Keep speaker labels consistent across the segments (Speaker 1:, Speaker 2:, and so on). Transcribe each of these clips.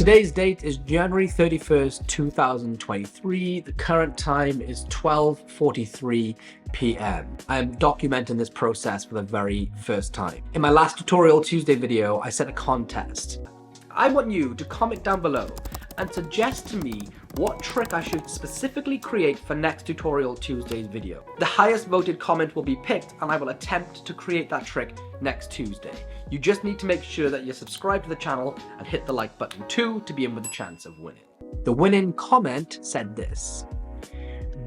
Speaker 1: Today's date is January 31st, 2023. The current time is 12:43 p.m. I am documenting this process for the very first time. In my last Tutorial Tuesday video, I set a contest. I want you to comment down below and suggest to me what trick I should specifically create for next Tutorial Tuesday's video. The highest voted comment will be picked and I will attempt to create that trick next Tuesday. You just need to make sure that you're subscribed to the channel and hit the like button too to be in with a chance of winning. The winning comment said this: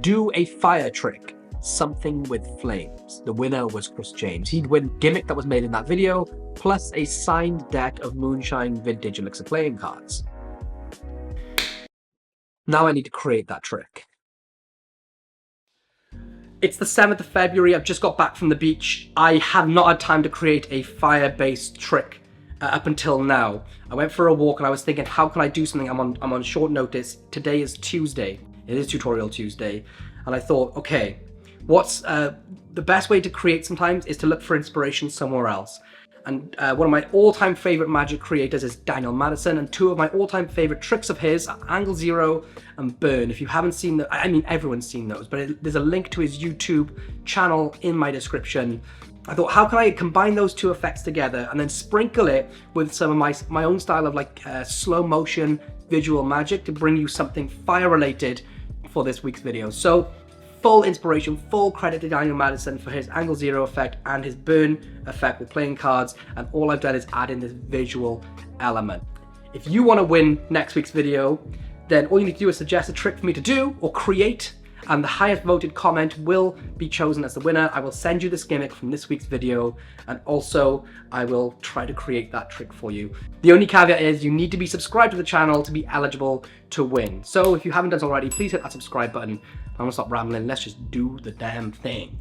Speaker 1: do a fire trick, something with flames. The winner was Chris James. He'd win Gimmick that was made in that video, plus a signed deck of Moonshine Vintage Elixir playing cards. Now I need to create that trick. It's the 7th of February, I've just got back from the beach. I have not had time to create a fire-based trick up until now. I went for a walk and I was thinking, how can I do something? I'm on short notice. Today is Tuesday. It is Tutorial Tuesday. And I thought, okay, what's the best way to create sometimes is to look for inspiration somewhere else. And one of my all-time favorite magic creators is Daniel Madison, and two of my all-time favorite tricks of his are Angle Zero and Burn. If you haven't seen them, I mean everyone's seen those, but there's a link to his YouTube channel in my description. I thought, how can I combine those two effects together and then sprinkle it with some of my own style of like slow motion visual magic to bring you something fire related for this week's video. So full inspiration, full credit to Daniel Madison for his Angle Zero effect and his Burn effect with playing cards, and all I've done is add in this visual element. If you want to win next week's video, then all you need to do is suggest a trick for me to do or create, and the highest voted comment will be chosen as the winner. I will send you this gimmick from this week's video, and also I will try to create that trick for you. The only caveat is you need to be subscribed to the channel to be eligible to win. So if you haven't done so already, please hit that subscribe button. I'm gonna stop rambling, let's just do the damn thing.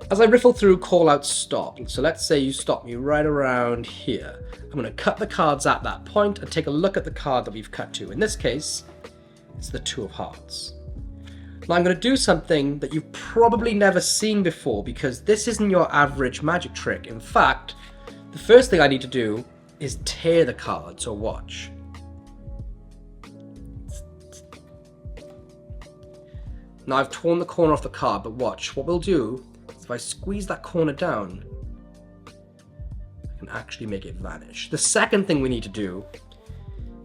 Speaker 1: As I riffle through call out stop, so let's say you stop me right around here. I'm gonna cut the cards at that point and take a look at the card that we've cut to. In this case, it's the Two of Hearts. Now I'm gonna do something that you've probably never seen before, because this isn't your average magic trick. In fact, the first thing I need to do is tear the card, so watch. Now I've torn the corner off the card, but watch. What we'll do is if I squeeze that corner down, I can actually make it vanish. The second thing we need to do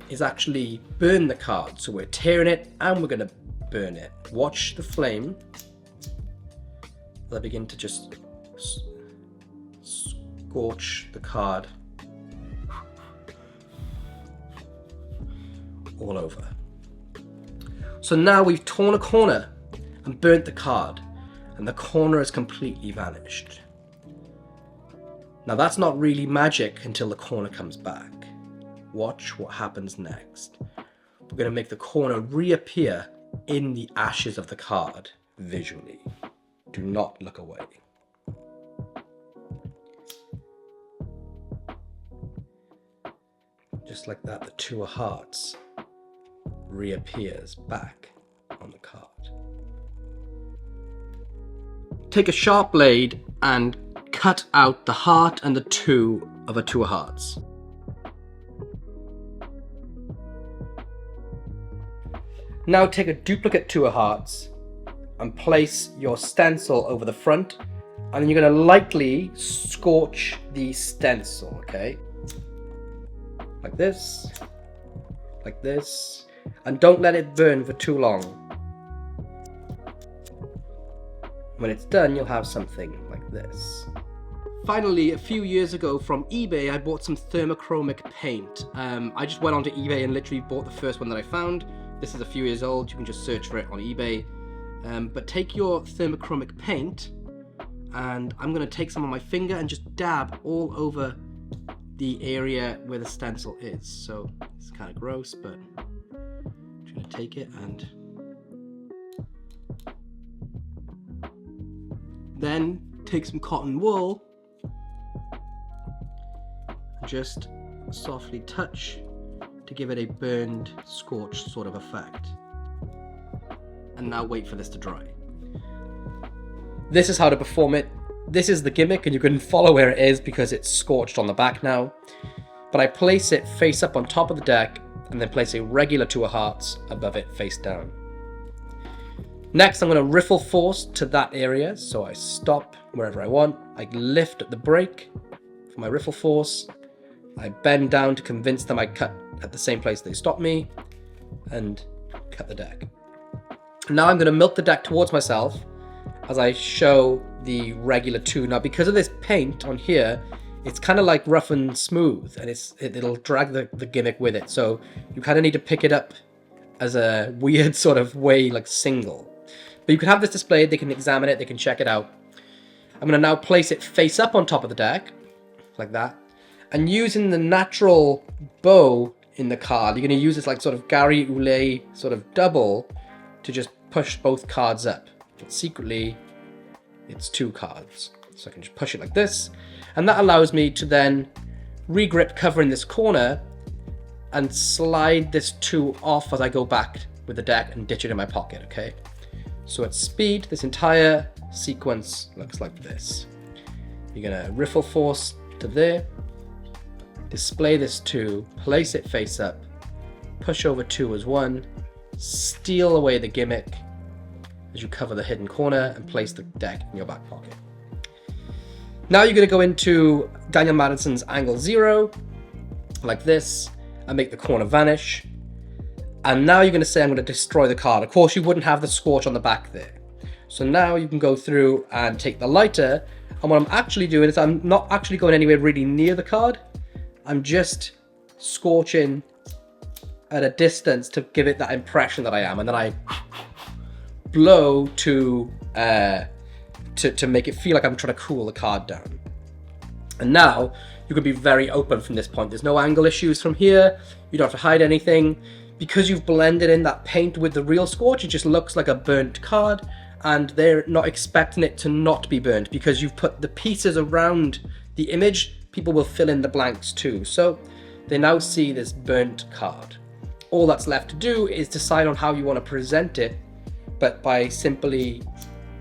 Speaker 1: is actually burn the card. So we're tearing it and we're gonna burn it. Watch the flame. They'll begin to just scorch the card all over. So now we've torn a corner and burnt the card, and the corner has completely vanished. Now that's not really magic until the corner comes back. Watch what happens next. We're going to make the corner reappear in the ashes of the card visually. Do not look away. Just like that, the Two of Hearts reappears back on the card. Take a sharp blade and cut out the heart and the two of a Two of Hearts. Now take a duplicate Two of Hearts and place your stencil over the front, and then you're going to lightly scorch the stencil, okay? Like this, and don't let it burn for too long. When it's done, you'll have something like this. Finally, a few years ago from eBay, I bought some thermochromic paint. I just went onto eBay and literally bought the first one that I found. This is a few years old, you can just search for it on eBay. But take your thermochromic paint, and I'm gonna take some on my finger and just dab all over the area where the stencil is. So it's kind of gross, but I'm just gonna take it and then take some cotton wool and just softly touch to give it a burned, scorched sort of effect. And now wait for this to dry. This is how to perform it. This is the gimmick, and you can follow where it is because it's scorched on the back now. But I place it face up on top of the deck, and then place a regular 2 of hearts above it face down. Next, I'm going to riffle force to that area, so I stop wherever I want. I lift at the break for my riffle force. I bend down to convince them I cut at the same place they stopped me, and cut the deck. Now I'm going to milk the deck towards myself as I show the regular 2. Now, because of this paint on here, it's kind of like rough and smooth, and it'll drag the gimmick with it. So you kind of need to pick it up as a weird sort of way, like single. But you can have this displayed, they can examine it, they can check it out. I'm going to now place it face up on top of the deck, like that. And using the natural bow in the card, you're going to use this like sort of Gary Oulet sort of double to just push both cards up. But secretly, it's 2 cards. So I can just push it like this. And that allows me to then regrip cover in this corner and slide this 2 off as I go back with the deck and ditch it in my pocket, okay? So at speed, this entire sequence looks like this. You're gonna riffle force to there, display this 2, place it face up, push over 2 as 1, steal away the gimmick as you cover the hidden corner and place the deck in your back pocket. Now you're gonna go into Daniel Madison's angle 0, like this, and make the corner vanish. And now you're going to say, I'm going to destroy the card. Of course, you wouldn't have the scorch on the back there. So now you can go through and take the lighter. And what I'm actually doing is I'm not actually going anywhere really near the card. I'm just scorching at a distance to give it that impression that I am. And then I blow to make it feel like I'm trying to cool the card down. And now you can be very open from this point. There's no angle issues from here. You don't have to hide anything. Because you've blended in that paint with the real scorch, it just looks like a burnt card, and they're not expecting it to not be burnt because you've put the pieces around the image. People will fill in the blanks too. So they now see this burnt card. All that's left to do is decide on how you want to present it, but by simply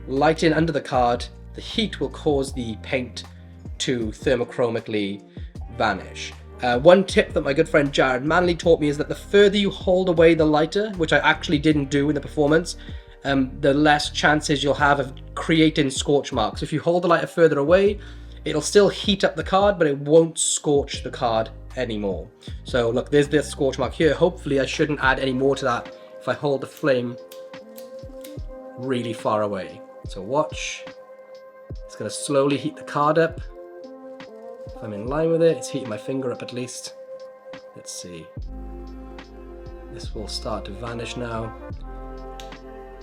Speaker 1: lighting under the card, the heat will cause the paint to thermochromically vanish. One tip that my good friend Jared Manley taught me is that the further you hold away the lighter, which I actually didn't do in the performance, the less chances you'll have of creating scorch marks. If you hold the lighter further away, it'll still heat up the card, but it won't scorch the card anymore. So look, there's this scorch mark here. Hopefully I shouldn't add any more to that if I hold the flame really far away. So watch, it's going to slowly heat the card up. If I'm in line with it, it's heating my finger up at least. Let's see. This will start to vanish now.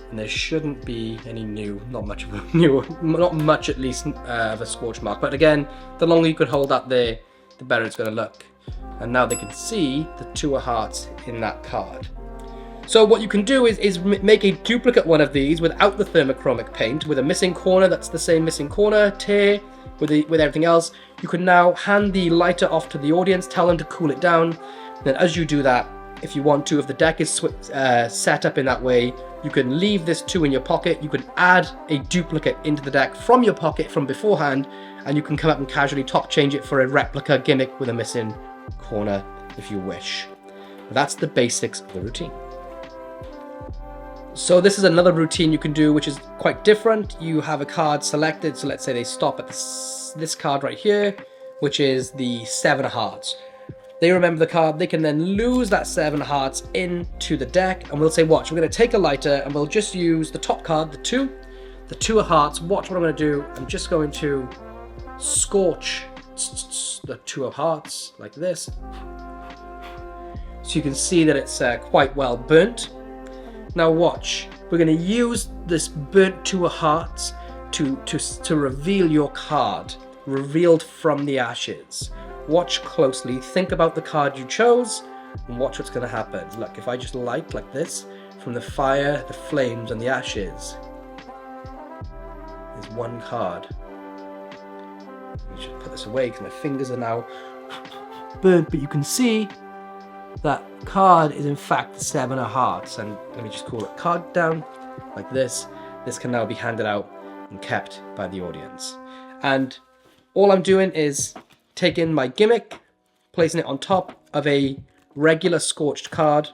Speaker 1: And there shouldn't be any not much at least of a scorch mark. But again, the longer you can hold that there, the better it's going to look. And now they can see the 2 of hearts in that card. So what you can do is make a duplicate one of these without the thermochromic paint, with a missing corner that's the same missing corner, tear, with everything else. You can now hand the lighter off to the audience, tell them to cool it down. Then as you do that, if you want to, if the deck is set up in that way, you can leave this 2 in your pocket. You can add a duplicate into the deck from your pocket from beforehand, and you can come up and casually top change it for a replica gimmick with a missing corner if you wish. That's the basics of the routine. So this is another routine you can do, which is quite different. You have a card selected, so let's say they stop at this card right here, which is the 7 of hearts. They remember the card, they can then lose that 7 of hearts into the deck, and we'll say, watch, we're going to take a lighter and we'll just use the top card, the 2 of hearts. Watch what I'm going to do. I'm just going to scorch the 2 of hearts like this. So you can see that it's quite well burnt. Now watch, we're going to use this burnt 2 of hearts to reveal your card, revealed from the ashes. Watch closely, think about the card you chose, and watch what's going to happen. Look, if I just light like this, from the fire, the flames, and the ashes, there's one card. I should put this away because my fingers are now burnt, but you can see that card is in fact the 7 of hearts. And let me just call it card down like this. This can now be handed out and kept by the audience. And all I'm doing is taking my gimmick, placing it on top of a regular scorched card,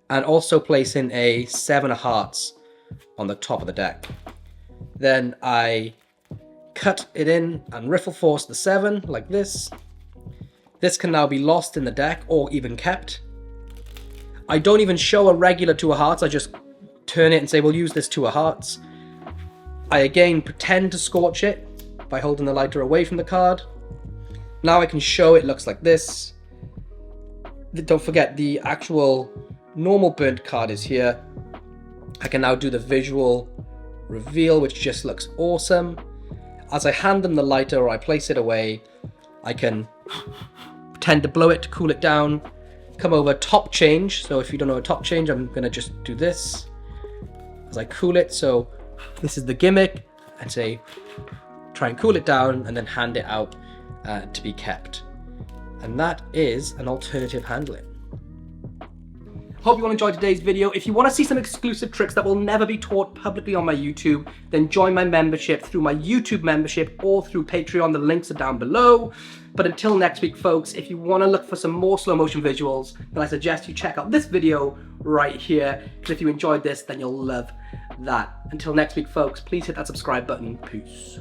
Speaker 1: and also placing a 7 of hearts on the top of the deck. Then I cut it in and riffle force the 7 like this. This can now be lost in the deck or even kept. I don't even show a regular 2 of hearts, I just turn it and say we'll use this 2 of hearts. I again pretend to scorch it by holding the lighter away from the card. Now I can show it looks like this. Don't forget the actual normal burnt card is here. I can now do the visual reveal, which just looks awesome. As I hand them the lighter or I place it away, I can pretend to blow it to cool it down. Come over top change. So if you don't know a top change, I'm gonna just do this as I cool it. So this is the gimmick, and say try and cool it down and then hand it out to be kept. And that is an alternative handling. Hope you all enjoyed today's video. If you want to see some exclusive tricks that will never be taught publicly on my YouTube, then join my membership through my YouTube membership or through Patreon. The links are down below. But until next week, folks, if you want to look for some more slow motion visuals, then I suggest you check out this video right here, because if you enjoyed this, then you'll love that. Until next week, folks, please hit that subscribe button. Peace.